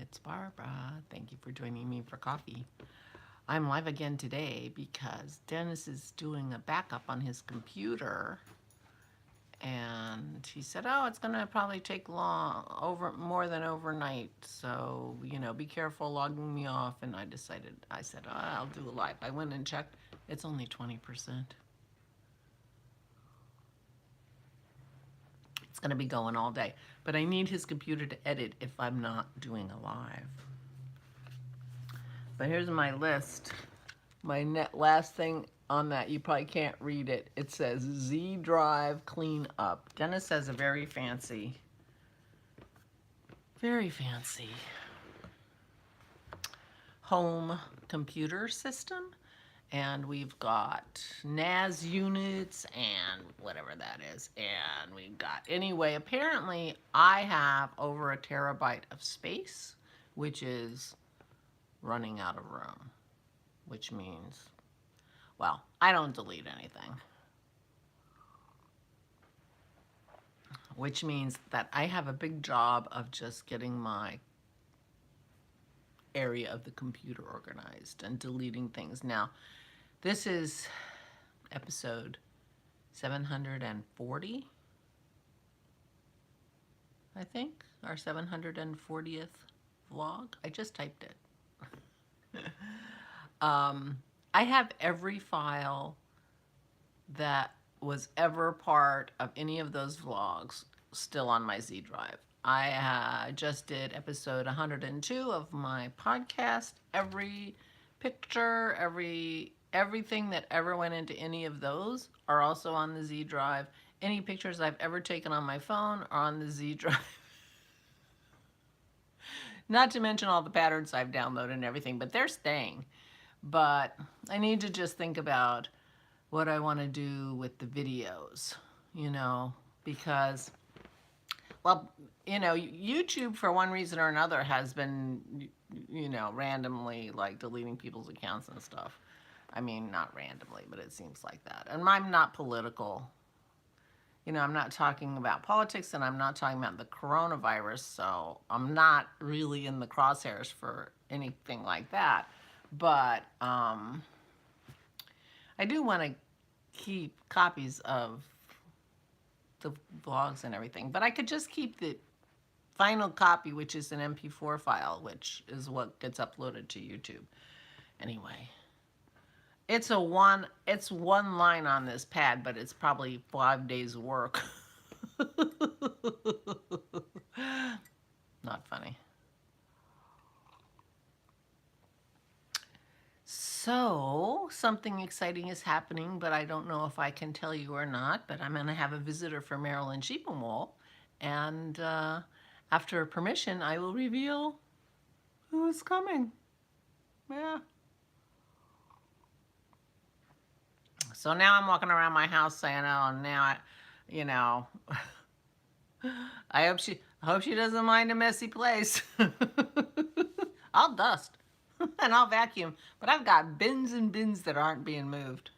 it's Barbara. Thank you for joining me for coffee. I'm live again today because Dennis is doing a backup on his computer, and he said, "Oh, it's gonna probably take more than overnight. So be careful logging me off." And I said, oh, I'll do a live. I went and checked. It's only 20%. It's going to be going all day, but I need his computer to edit if I'm not doing a live. But here's my list. My last thing on that, you probably can't read it. It says Z drive cleanup. Dennis has a very fancy home computer system. And we've got NAS units and whatever that is. And we've got, anyway, apparently I have over 1 terabyte of space, which is running out of room, which means, well, I don't delete anything. Which means that I have a big job of just getting my area of the computer organized and deleting things. Now, this is episode 740, I think, our 740th vlog. I just typed it. I have every file that was ever part of any of those vlogs still on my Z drive. I just did episode 102 of my podcast. Every picture, everything that ever went into any of those are also on the Z drive. Any pictures I've ever taken on my phone are on the Z drive. Not to mention all the patterns I've downloaded and everything, but they're staying. But I need to just think about what I want to do with the videos, because, well, YouTube, for one reason or another, has been, randomly, like, deleting people's accounts and stuff. I mean, not randomly, but it seems like that. And I'm not political. I'm not talking about politics, and I'm not talking about the coronavirus, so I'm not really in the crosshairs for anything like that. But I do want to keep copies of the vlogs and everything, but I could just keep the final copy, which is an MP4 file, which is what gets uploaded to YouTube. Anyway, it's one line on this pad, but it's probably 5 days work. Not funny. So, something exciting is happening, but I don't know if I can tell you or not, but I'm going to have a visitor from Maryland Sheep and Wool, and after permission, I will reveal who's coming. Yeah. So now I'm walking around my house saying, oh, now I hope she doesn't mind a messy place. I'll dust. And I'll vacuum, but I've got bins and bins that aren't being moved.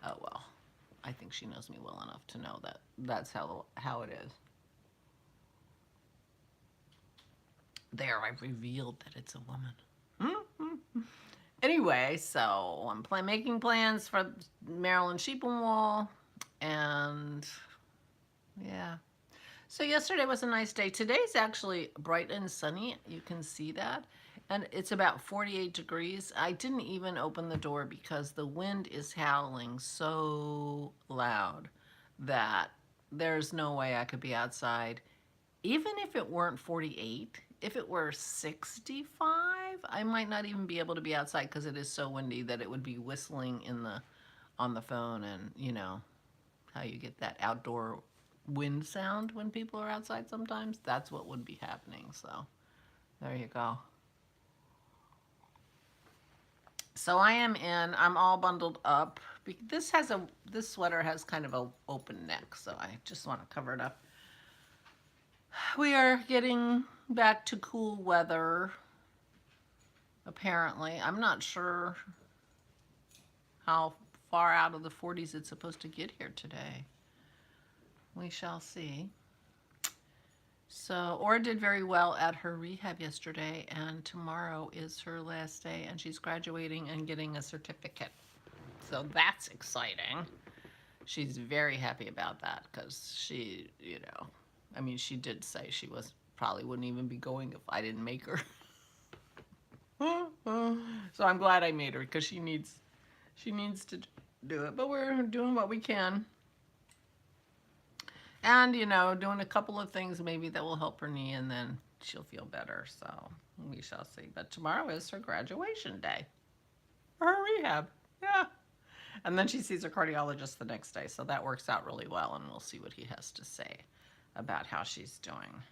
Oh, well, I think she knows me well enough to know that that's how it is. There, I've revealed that it's a woman. Anyway, so I'm making plans for Maryland Sheep and Wool, and yeah. So yesterday was a nice day. Today's actually bright and sunny. You can see that. And it's about 48 degrees. I didn't even open the door because the wind is howling so loud that there's no way I could be outside. Even if it weren't 48, if it were 65, I might not even be able to be outside because it is so windy that it would be whistling on the phone, and how you get that outdoor wind sound when people are outside sometimes. That's what would be happening. So there you go. So I'm all bundled up. This sweater has kind of an open neck, so I just want to cover it up. We are getting back to cool weather, apparently. I'm not sure how far out of the 40s it's supposed to get here today. We shall see. So, Ora did very well at her rehab yesterday, and tomorrow is her last day, and she's graduating and getting a certificate. So that's exciting. She's very happy about that because she, I mean, she did say she probably wouldn't even be going if I didn't make her. So I'm glad I made her because she needs to do it. But we're doing what we can. And, doing a couple of things maybe that will help her knee, and then she'll feel better. So we shall see. But tomorrow is her graduation day. Her rehab. Yeah. And then she sees her cardiologist the next day. So that works out really well, and we'll see what he has to say about how she's doing.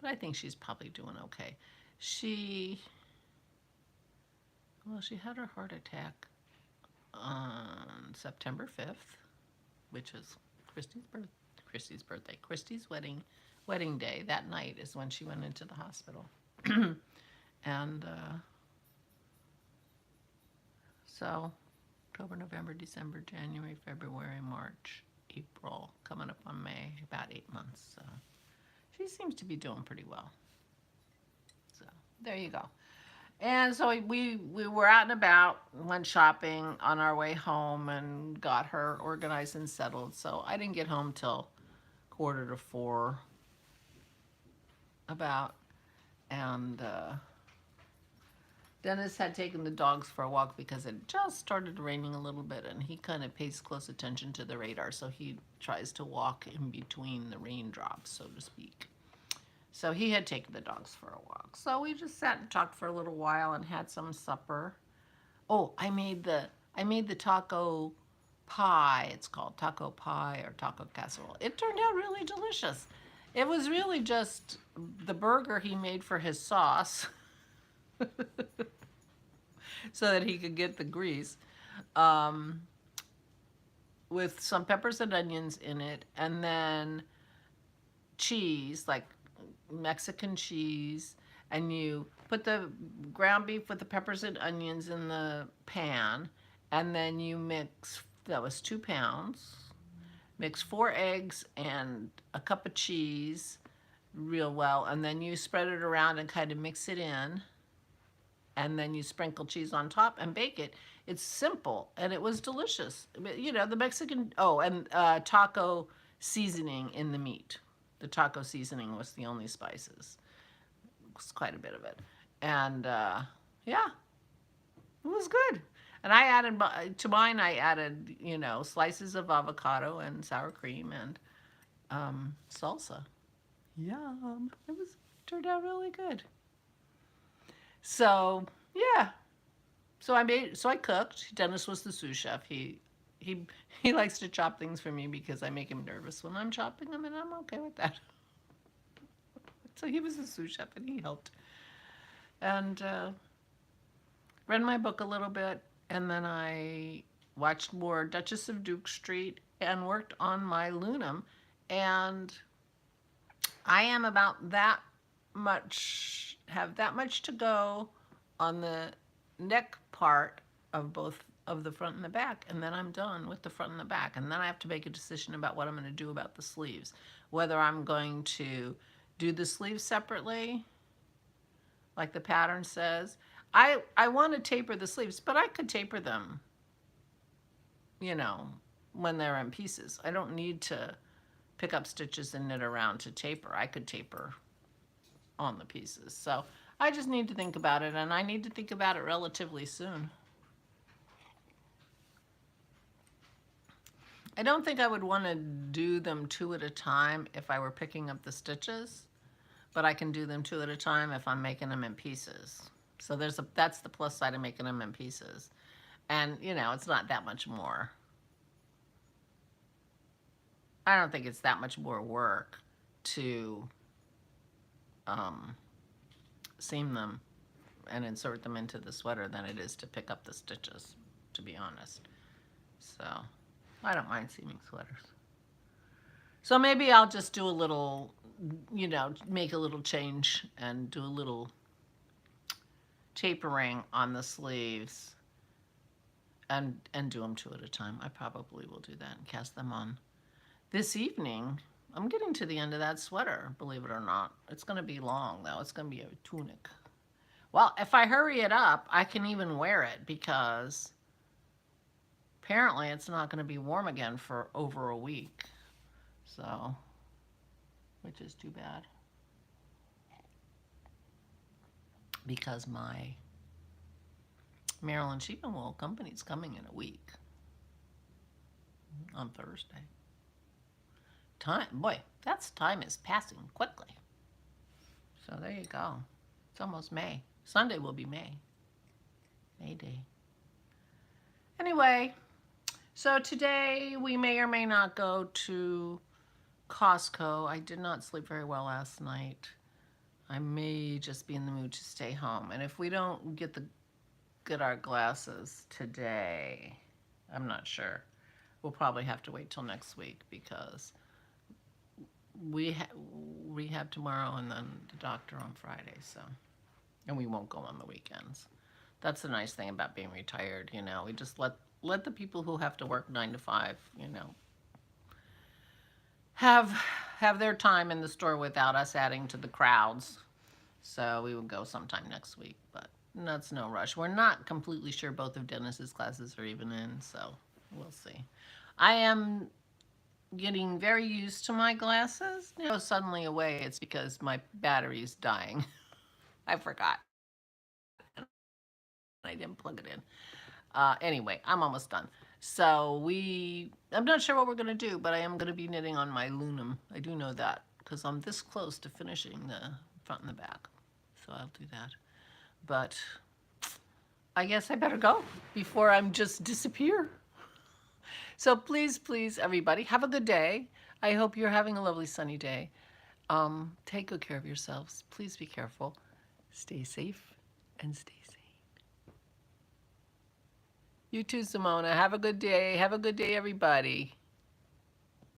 But I think she's probably doing okay. She had her heart attack on September 5th, which is Christy's birthday. Christy's wedding day. That night is when she went into the hospital. And so October, November, December, January, February, March, April, coming up on May, about 8 months. So she seems to be doing pretty well. So there you go. And so we were out and about, went shopping on our way home, and got her organized and settled. So I didn't get home till 3:45 about. And Dennis had taken the dogs for a walk because it just started raining a little bit, and he kind of pays close attention to the radar. So he tries to walk in between the raindrops, so to speak. So he had taken the dogs for a walk. So we just sat and talked for a little while and had some supper. Oh, I made the taco pie. It's called taco pie or taco casserole. It turned out really delicious. It was really just the burger he made for his sauce so that he could get the grease, with some peppers and onions in it, and then cheese, like Mexican cheese, and you put the ground beef with the peppers and onions in the pan, and then you mix, that was 2 pounds, mix 4 eggs and a cup of cheese real well, and then you spread it around and kind of mix it in, and then you sprinkle cheese on top and bake it. It's simple, and it was delicious. The Mexican, and taco seasoning in the meat. The taco seasoning was the only spices. It was quite a bit of it. And yeah, it was good. And I added, to mine, I added, slices of avocado and sour cream and salsa. Yum. Turned out really good. So, yeah. So I cooked. Dennis was the sous chef. He likes to chop things for me because I make him nervous when I'm chopping them, and I'm okay with that. So he was the sous chef, and he helped. And read my book a little bit, and then I watched more Duchess of Duke Street and worked on my Lunam. And I am about that much, have that much to go on the neck part of both of the front and the back, and then I'm done with the front and the back. And then I have to make a decision about what I'm going to do about the sleeves, whether I'm going to do the sleeves separately like the pattern says. I want to taper the sleeves, but I could taper them, when they're in pieces. I don't need to pick up stitches and knit around to taper. I could taper on the pieces. So I just need to think about it, and I need to think about it relatively soon. I don't think I would want to do them 2 at a time if I were picking up the stitches, but I can do them 2 at a time if I'm making them in pieces. So that's the plus side of making them in pieces. And, it's not that much more. I don't think it's that much more work to seam them and insert them into the sweater than it is to pick up the stitches, to be honest. So I don't mind seaming sweaters. So maybe I'll just do a little, make a little change and do a little tapering on the sleeves and do them 2 at a time. I probably will do that and cast them on this evening I'm getting to the end of that sweater, believe it or not. It's going to be long, though. It's going to be a tunic. Well, if I hurry it up, I can even wear it because apparently it's not going to be warm again for over a week. So, which is too bad. Because my Maryland Sheep and Wool company's coming in a week. On Thursday. Boy, time is passing quickly. So there you go. It's almost May. Sunday will be May. May Day. Anyway, so today we may or may not go to Costco. I did not sleep very well last night. I may just be in the mood to stay home. And if we don't get our glasses today, I'm not sure. We'll probably have to wait till next week because we rehab tomorrow and then the doctor on Friday. So, and we won't go on the weekends. That's the nice thing about being retired. You know, we just let the people who have to work 9 to 5, you know, have their time in the store without us adding to the crowds. So we will go sometime next week, but that's no rush. We're not completely sure both of Dennis's classes are even in, so we'll see. I am getting very used to my glasses. You know, suddenly away, it's because my battery's dying. I forgot. I didn't plug it in. Anyway, I'm almost done. So I'm not sure what we're going to do, but I am going to be knitting on my Lunum. I do know that because I'm this close to finishing the front and the back. So I'll do that. But I guess I better go before I'm just disappear. So please, please, everybody, have a good day. I hope you're having a lovely sunny day. Take good care of yourselves. Please be careful. Stay safe and stay sane. You too, Simona. Have a good day. Have a good day, everybody.